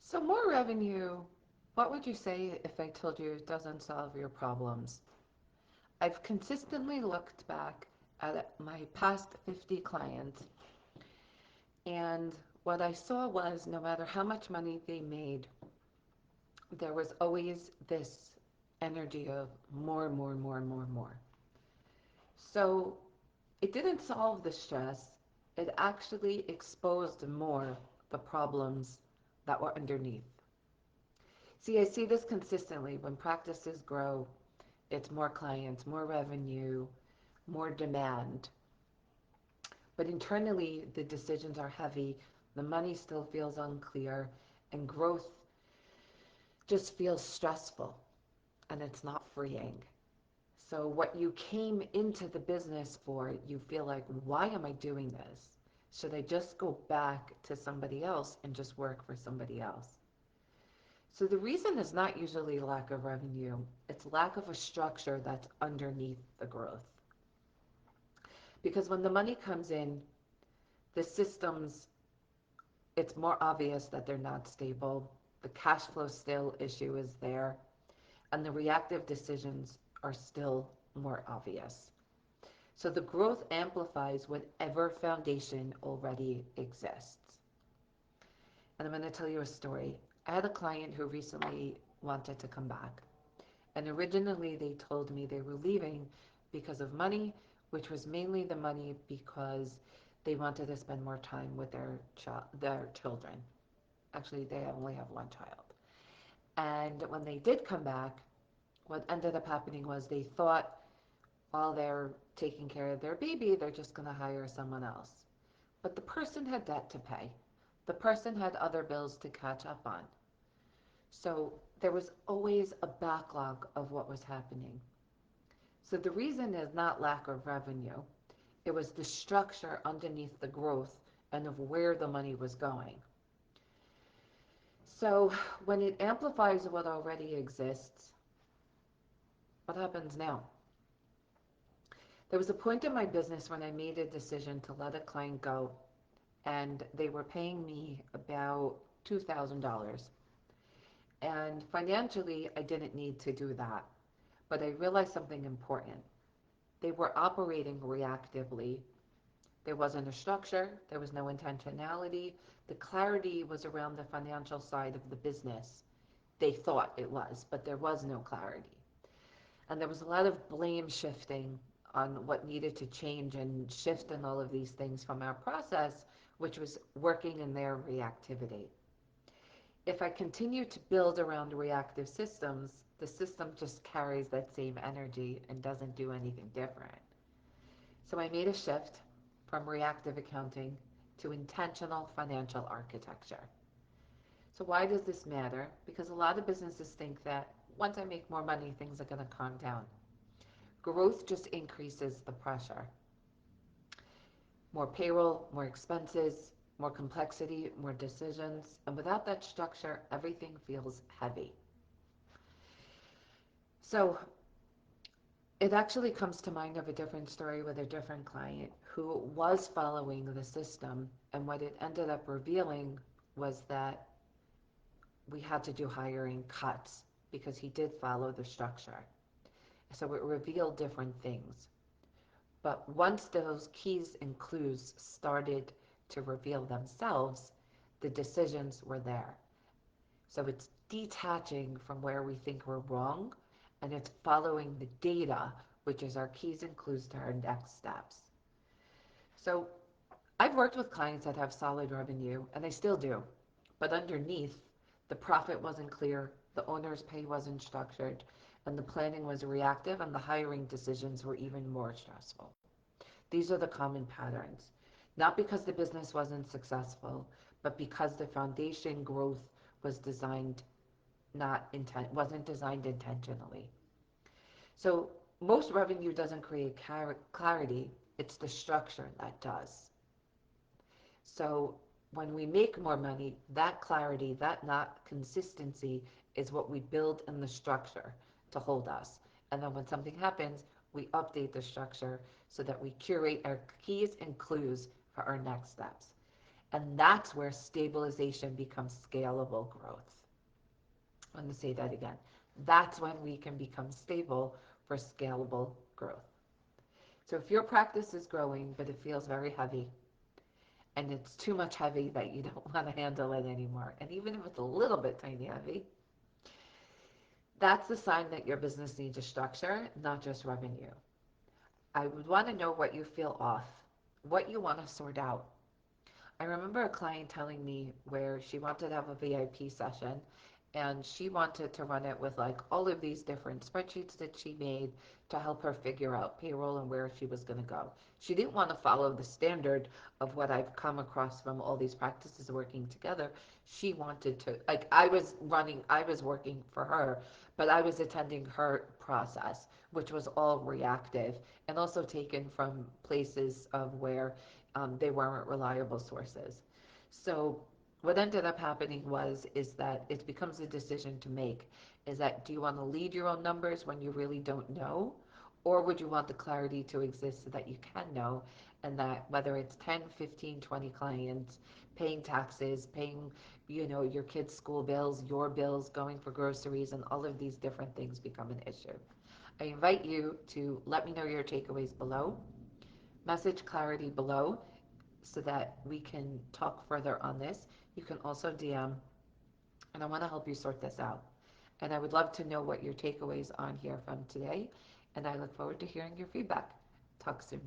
So, more revenue, what would you say if I told you it doesn't solve your problems? I've consistently looked back at my past 50 clients, and what I saw was no matter how much money they made, there was always this energy of more, more, more, more, more. So, it didn't solve the stress, it actually exposed more the problems that were underneath. See, I see this consistently when practices grow, it's more clients, more revenue, more demand. But internally, the decisions are heavy, the money still feels unclear, and growth just feels stressful and it's not freeing. So, what you came into the business for, you feel like, why am I doing this? Should I just go back to somebody else and just work for somebody else? So, the reason is not usually lack of revenue, it's lack of a structure that's underneath the growth. Because when the money comes in, the systems, it's more obvious that they're not stable. The cash flow still issue is there, and the reactive decisions are still more obvious. So the growth amplifies whatever foundation already exists. And I'm going to tell you a story. I had a client who recently wanted to come back. And originally they told me they were leaving because of money, which was mainly the money because they wanted to spend more time with their children. Actually, they only have one child. And when they did come back, what ended up happening was they thought while they're taking care of their baby, they're just going to hire someone else. But the person had debt to pay. The person had other bills to catch up on. So there was always a backlog of what was happening. So the reason is not lack of revenue. It was the structure underneath the growth and of where the money was going. So when it amplifies what already exists, what happens now? There was a point in my business when I made a decision to let a client go, and they were paying me about $2,000. And financially, I didn't need to do that. But I realized something important. They were operating reactively. There wasn't a structure, there was no intentionality. The clarity was around the financial side of the business. They thought it was, but there was no clarity. And there was a lot of blame shifting on what needed to change and shift and all of these things from our process, which was working in their reactivity. If I continue to build around reactive systems, the system just carries that same energy and doesn't do anything different. So I made a shift from reactive accounting to intentional financial architecture. So why does this matter? Because a lot of businesses think that once I make more money, things are going to calm down. Growth just increases the pressure. More payroll, more expenses, more complexity, more decisions. And without that structure, everything feels heavy. So it actually comes to mind of a different story with a different client who was following the system. And what it ended up revealing was that we had to do hiring cuts because he did follow the structure. So it revealed different things. But once those keys and clues started to reveal themselves, the decisions were there. So it's detaching from where we think we're wrong, and it's following the data, which is our keys and clues to our next steps. So I've worked with clients that have solid revenue, and I still do. But underneath, the profit wasn't clear, the owner's pay wasn't structured, and the planning was reactive, and the hiring decisions were even more stressful. These are the common patterns. Not because the business wasn't successful, but because the foundation growth was designed not intent wasn't designed intentionally. So most revenue doesn't create clarity, it's the structure that does. So when we make more money, that clarity, that not consistency is what we build in the structure to hold us. And then when something happens, we update the structure so that we curate our keys and clues for our next steps. And that's where stabilization becomes scalable growth. I'm going to say that again. That's when we can become stable for scalable growth. So if your practice is growing, but it feels very heavy, and it's too much heavy that you don't want to handle it anymore, and even if it's a little bit tiny heavy, that's the sign that your business needs a structure, not just revenue. I would want to know what you feel off, what you want to sort out. I remember a client telling me where she wanted to have a VIP session and she wanted to run it with like all of these different spreadsheets that she made to help her figure out payroll and where she was going to go. She didn't want to follow the standard of what I've come across from all these practices working together. She wanted to, like, I was working for her, but I was attending her process, which was all reactive and also taken from places of where they weren't reliable sources. So what ended up happening is that it becomes a decision to make. Is that, do you want to lead your own numbers when you really don't know? Or would you want the clarity to exist so that you can know, and that whether it's 10, 15, 20 clients, paying taxes, paying, your kids' school bills, your bills, going for groceries, and all of these different things become an issue. I invite you to let me know your takeaways below. Message clarity below so that we can talk further on this. You can also DM, and I want to help you sort this out. And I would love to know what your takeaways on here from today, and I look forward to hearing your feedback. Talk soon.